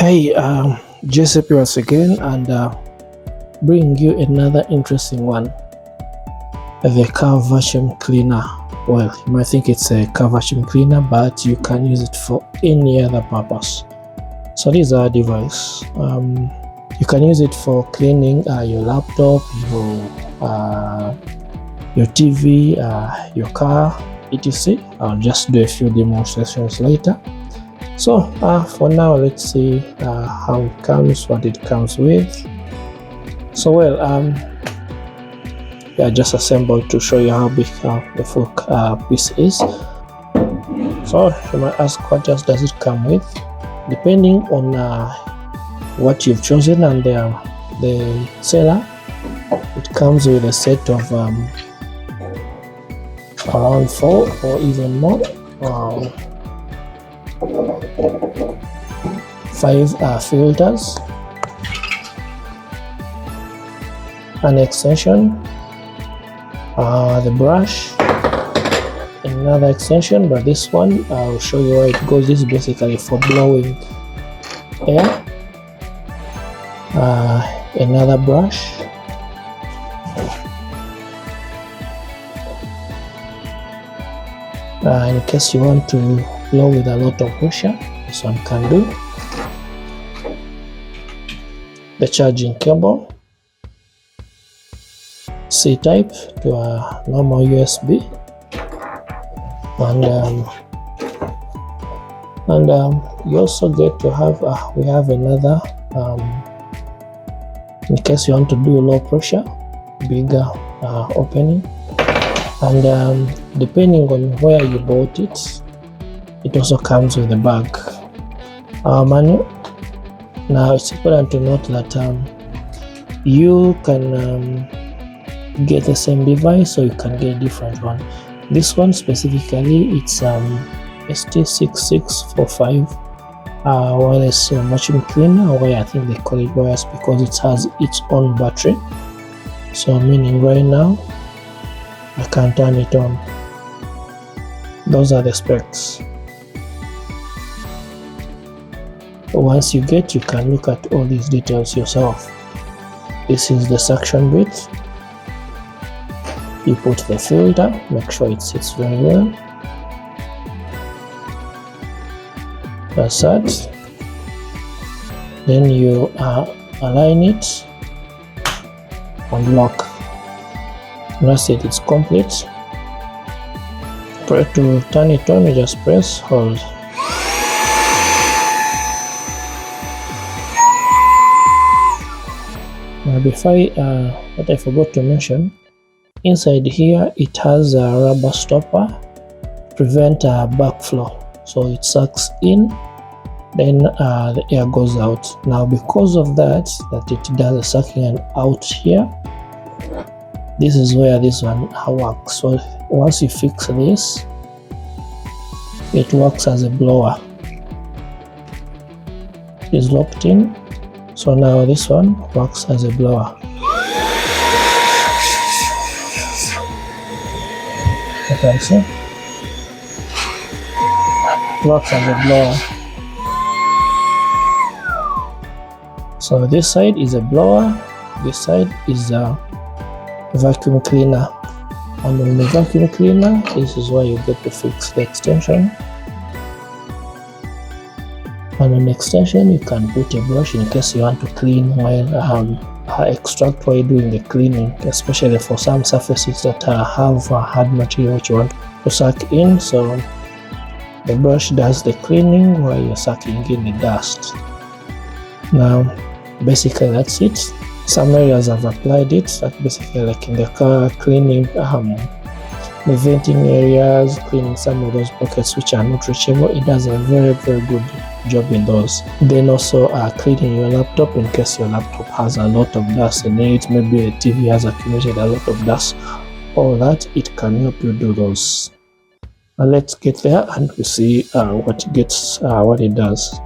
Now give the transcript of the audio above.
Hey, JCP once again, and bring you another interesting one, the car vacuum cleaner. Well, you might think it's a car vacuum cleaner, but you can use it for any other purpose. So this is our device. You can use it for cleaning your laptop, your TV, your car, etc. I'll just do a few demonstrations later. So for now, let's see how it comes, what it comes with. So well, yeah, just assembled to show you how big the full piece is. So you might ask, what else does it come with? Depending on what you've chosen and the seller, it comes with a set of around 4 or even more. 5 filters, an extension, the brush, another extension, but this one I'll show you where it goes. This is basically for blowing air. Another brush, in case you want to blow with a lot of pressure, this one can do. The charging cable, C-type to a normal USB, and you also get to have we have another in case you want to do low pressure, bigger opening. And depending on where you bought it, it also comes with a bag manual. Now it's important to note that you can get the same device, or you can get a different one. This one specifically, it's ST6645 wireless vacuum cleaner, or I think they call it wireless because it has its own battery. So meaning right now I can turn it on. Those are the specs. Once you can look at all these details yourself. This is the suction bit. You put the filter, make sure it sits very well. That's that. Then you align it and lock. That's it, it's complete. To turn it on, you just press hold. Now before what I forgot to mention, inside here it has a rubber stopper to prevent backflow. So it sucks in, then the air goes out. Now because of that it does the sucking and out here, this is where this one works. So once you fix this, it works as a blower. It's locked in. So now this one works as a blower. You can see it works as a blower. So this side is a blower, this side is a vacuum cleaner, and on the vacuum cleaner, this is where you get to fix the extension. And on the extension, you can put a brush in case you want to clean while extract while doing the cleaning, especially for some surfaces that have hard material which you want to suck in. So the brush does the cleaning while you're sucking in the dust. Now basically that's it. Some areas have applied it, like basically like in the car, cleaning the venting areas, cleaning some of those pockets which are not reachable. It does a very good job in those. Then also cleaning your laptop in case your laptop has a lot of dust in it, maybe the TV has accumulated a lot of dust, all that, it can help you do those. Let's get there and we see what it does.